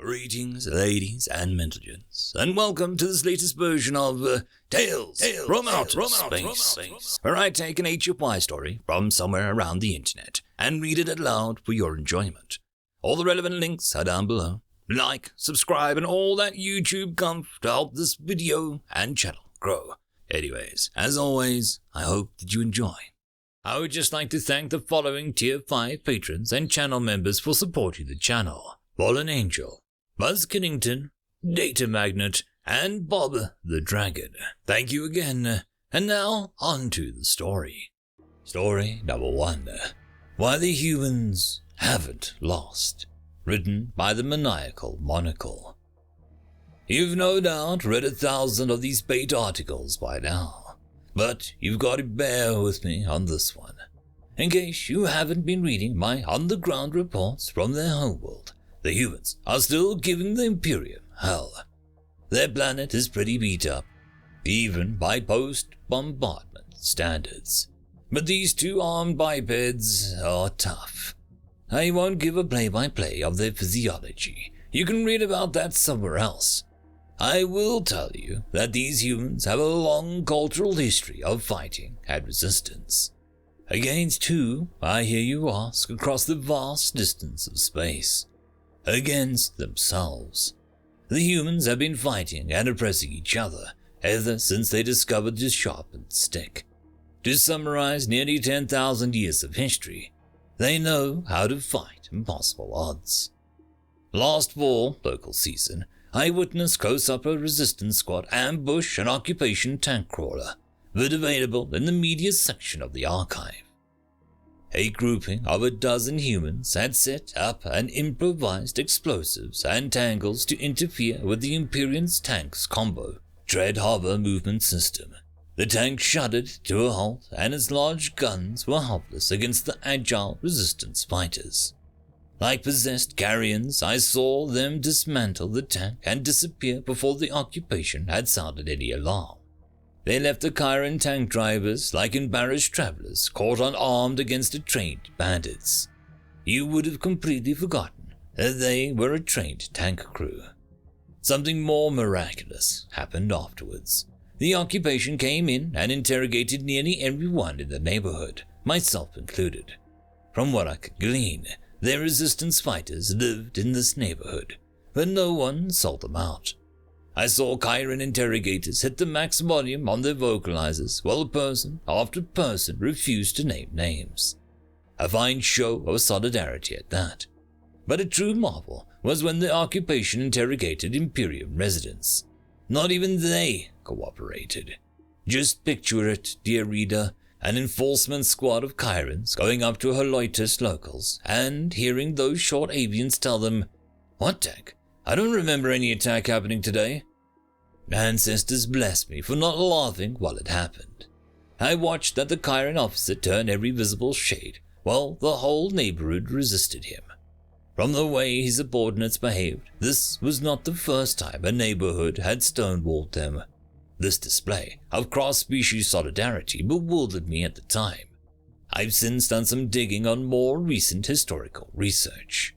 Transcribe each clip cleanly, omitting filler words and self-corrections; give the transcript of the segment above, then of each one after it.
Greetings, ladies and gentlemen, and welcome to this latest version of Tales from Outer Space, where I take an HFY story from somewhere around the internet and read it aloud for your enjoyment. All the relevant links are down below. Like, subscribe, and all that YouTube comf to help this video and channel grow. Anyways, as always, I hope that you enjoy. I would just like to thank the following Tier 5 patrons and channel members for supporting the channel: FallenAngel, BuzzKillington, Datamagnet, and Bob the Dragon. Thank you again. And now, on to the story. Story number 1. Why the Humans Haven't Lost. Written by the Maniacal Monocle. You've no doubt read 1,000 of these bait articles by now, but you've got to bear with me on this one. In case you haven't been reading my on-the-ground reports from their homeworld, the humans are still giving the Imperium hell. Their planet is pretty beat up, even by post-bombardment standards. But these two armed bipeds are tough. I won't give a play-by-play of their physiology. You can read about that somewhere else. I will tell you that these humans have a long cultural history of fighting and resistance. Against who, I hear you ask, across the vast distance of space? Against themselves. The humans have been fighting and oppressing each other ever since they discovered the sharpened stick. To summarize nearly 10,000 years of history, they know how to fight impossible odds. Last fall, local season, I witnessed close-up a resistance squad ambush an occupation tank crawler, but available in the media section of the archive. A grouping of 12 humans had set up an improvised explosives and tangles to interfere with the Imperium's tank's combo tread-hover movement system. The tank shuddered to a halt, and its large guns were helpless against the agile resistance fighters. Like possessed carrions, I saw them dismantle the tank and disappear before the occupation had sounded any alarm. They left the Chiron tank drivers like embarrassed travelers caught unarmed against trained bandits. You would have completely forgotten that they were a trained tank crew. Something more miraculous happened afterwards. The occupation came in and interrogated nearly everyone in the neighborhood, myself included. From what I could glean, their resistance fighters lived in this neighborhood, but no one sold them out. I saw Chiron interrogators hit the max volume on their vocalizers while person after person refused to name names. A fine show of solidarity at that. But a true marvel was when the occupation interrogated Imperium residents. Not even they cooperated. Just picture it, dear reader, an enforcement squad of Chirons going up to Holoitus locals and hearing those short avians tell them, "What tank? I don't remember any attack happening today." Ancestors bless me for not laughing while it happened. I watched that the Chiron officer turn every visible shade while the whole neighborhood resisted him. From the way his subordinates behaved, this was not the first time a neighborhood had stonewalled them. This display of cross-species solidarity bewildered me at the time. I've since done some digging on more recent historical research.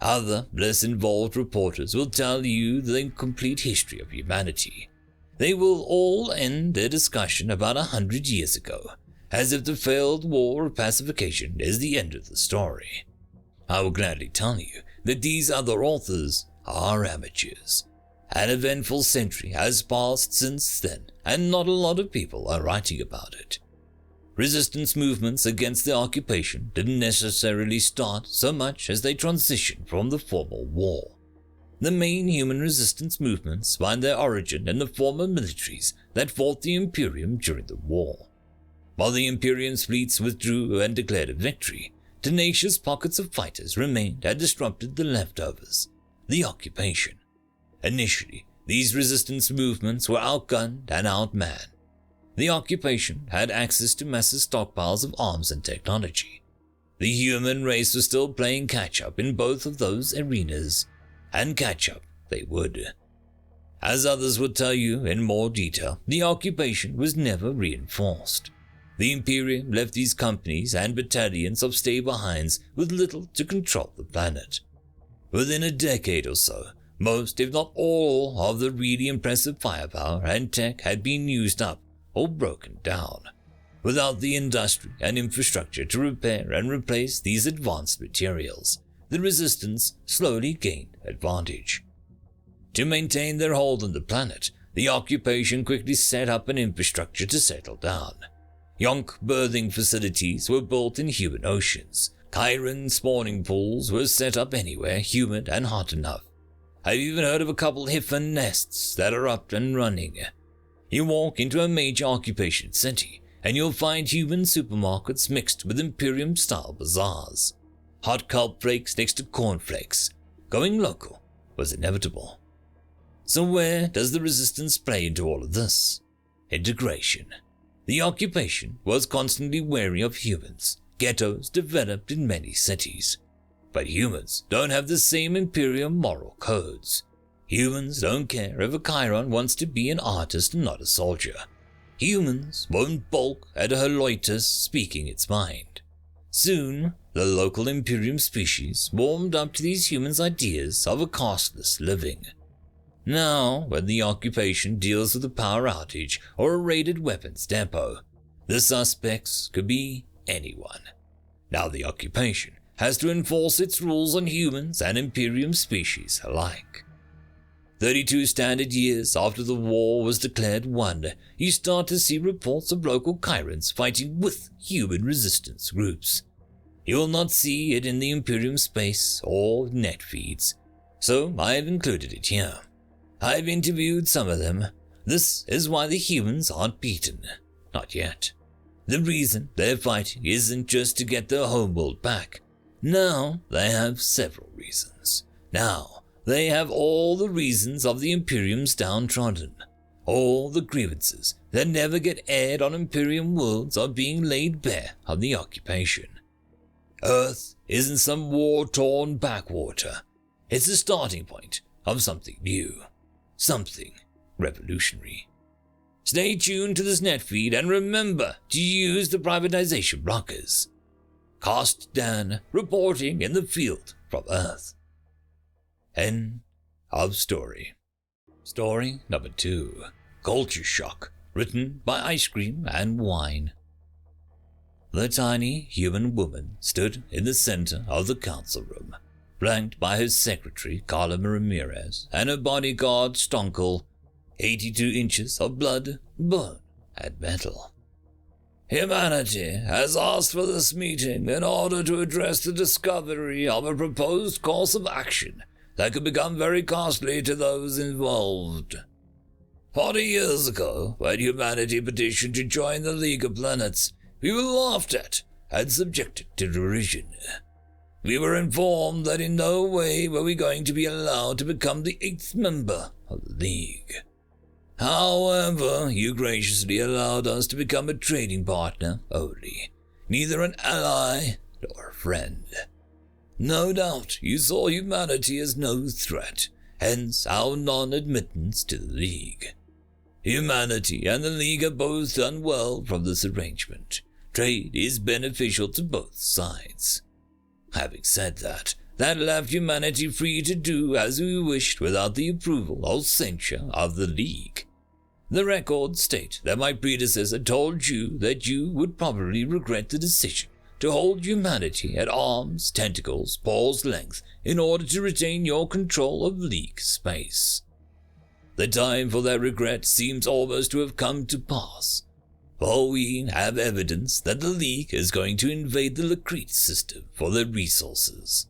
Other, less involved reporters will tell you the incomplete history of humanity. They will all end their discussion about 100 years ago, as if the failed war of pacification is the end of the story. I will gladly tell you that these other authors are amateurs. An eventful century has passed since then, and not a lot of people are writing about it. Resistance movements against the occupation didn't necessarily start so much as they transitioned from the formal war. The main human resistance movements find their origin in the former militaries that fought the Imperium during the war. While the Imperium's fleets withdrew and declared a victory, tenacious pockets of fighters remained and disrupted the leftovers, the occupation. Initially, these resistance movements were outgunned and outmanned. The occupation had access to massive stockpiles of arms and technology. The human race was still playing catch-up in both of those arenas, and catch-up they would. As others would tell you in more detail, the occupation was never reinforced. The Imperium left these companies and battalions of stay-behinds with little to control the planet. Within a decade or so, most, if not all, of the really impressive firepower and tech had been used up or broken down. Without the industry and infrastructure to repair and replace these advanced materials, the resistance slowly gained advantage. To maintain their hold on the planet, the occupation quickly set up an infrastructure to settle down. Yonk birthing facilities were built in human oceans. Chiron spawning pools were set up anywhere humid and hot enough. I've even heard of a couple HFY nests that are up and running. You walk into a major occupation city, and you'll find human supermarkets mixed with Imperium-style bazaars. Hot kelp flakes next to cornflakes. Going local was inevitable. So where does the resistance play into all of this? Integration. The occupation was constantly wary of humans. Ghettos developed in many cities. But humans don't have the same Imperium moral codes. Humans don't care if a Chiron wants to be an artist and not a soldier. Humans won't balk at a Heloitus speaking its mind. Soon, the local Imperium species warmed up to these humans' ideas of a costless living. Now, when the occupation deals with a power outage or a raided weapons depot, the suspects could be anyone. Now the occupation has to enforce its rules on humans and Imperium species alike. 32 standard years after the war was declared won, you start to see reports of local Chirons fighting with human resistance groups. You will not see it in the Imperium space or net feeds, so I have included it here. I've interviewed some of them. This is why the humans aren't beaten. Not yet. The reason they're fighting isn't just to get their homeworld back. Now they have several reasons. Now they have all the reasons of the Imperium's downtrodden. All the grievances that never get aired on Imperium worlds are being laid bare on the occupation. Earth isn't some war-torn backwater. It's the starting point of something new. Something revolutionary. Stay tuned to this net feed and remember to use the privatization blockers. Cost Dan reporting in the field from Earth. End of story. Story number 2. Culture Shock, written by Ice Cream and Wine. The tiny human woman stood in the center of the council room, flanked by her secretary Carla Ramirez and her bodyguard Stonkel. 82 inches of blood, bone, and metal. Humanity has asked for this meeting in order to address the discovery of a proposed course of action that could become very costly to those involved. 40 years ago, when humanity petitioned to join the League of Planets, we were laughed at and subjected to derision. We were informed that in no way were we going to be allowed to become the 8th member of the League. However, you graciously allowed us to become a trading partner only, neither an ally nor a friend. No doubt you saw humanity as no threat, hence our non-admittance to the League. Humanity and the League have both done well from this arrangement. Trade is beneficial to both sides. Having said that left humanity free to do as we wished without the approval or censure of the League. The records state that my predecessor told you that you would probably regret the decision to hold humanity at arm's, tentacles, paw's length in order to retain your control of League space. The time for that regret seems almost to have come to pass, for we have evidence that the League is going to invade the Lbry system for their resources.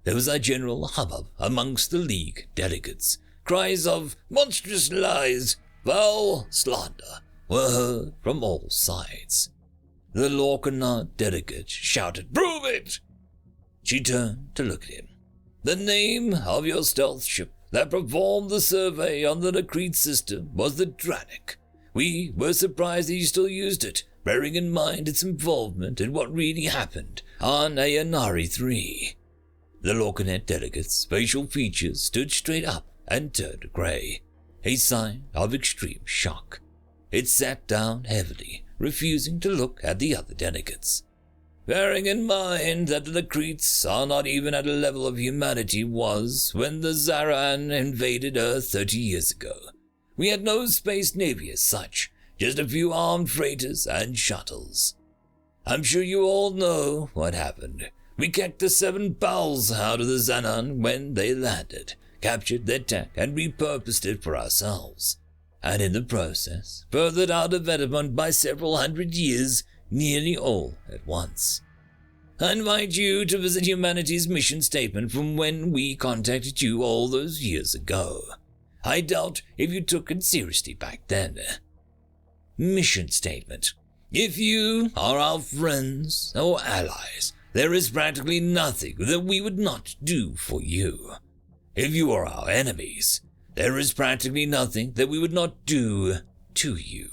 There was a general hubbub amongst the League delegates. Cries of monstrous lies, foul slander were heard from all sides. The Lorcanar delegate shouted, "Prove it!" She turned to look at him. "The name of your stealth ship that performed the survey on the Lbry system was the Dranic. We were surprised that you still used it, bearing in mind its involvement in what really happened on Ayanari 3. The Lorcanet delegate's facial features stood straight up and turned grey, a sign of extreme shock. It sat down heavily, refusing to look at the other delegates. bearing in mind that the Cretes are not even at a level of humanity was when the Zaran invaded Earth 30 years ago. We had no space navy as such, just a few armed freighters and shuttles. I'm sure you all know what happened. We kicked the 7 pals out of the Zanan when they landed, captured their tech, and repurposed it for ourselves. And in the process, furthered our development by several hundred years, nearly all at once. I invite you to visit humanity's mission statement from when we contacted you all those years ago. I doubt if you took it seriously back then. Mission statement. If you are our friends or allies, there is practically nothing that we would not do for you. If you are our enemies, there is practically nothing that we would not do to you.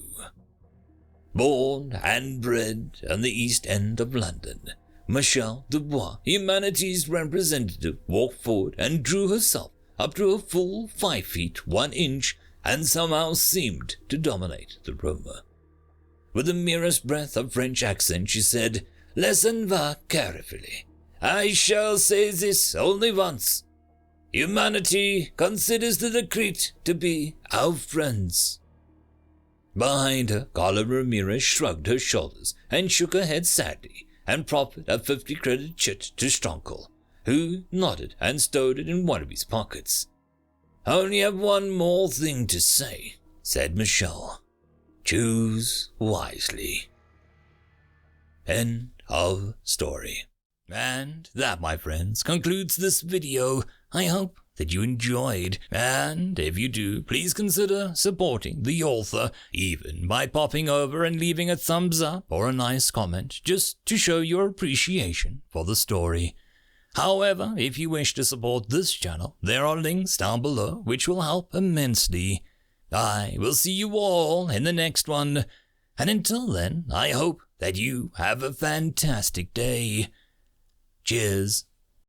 Born and bred on the East End of London, Michelle Dubois, humanity's representative, walked forward and drew herself up to a full 5 feet 1 inch and somehow seemed to dominate the room. With the merest breath of French accent, she said, "Listen carefully. I shall say this only once. Humanity considers the Crete to be our friends." Behind her, Carla Ramirez shrugged her shoulders and shook her head sadly and proffered a 50-credit chit to Stronkel, who nodded and stowed it in one of his pockets. "I only have one more thing to say," said Michelle. "Choose wisely." End of story. And that, my friends, concludes this video. I hope that you enjoyed, and if you do, please consider supporting the author, even by popping over and leaving a thumbs up or a nice comment, just to show your appreciation for the story. However, if you wish to support this channel, there are links down below which will help immensely. I will see you all in the next one, and until then, I hope that you have a fantastic day. Cheers.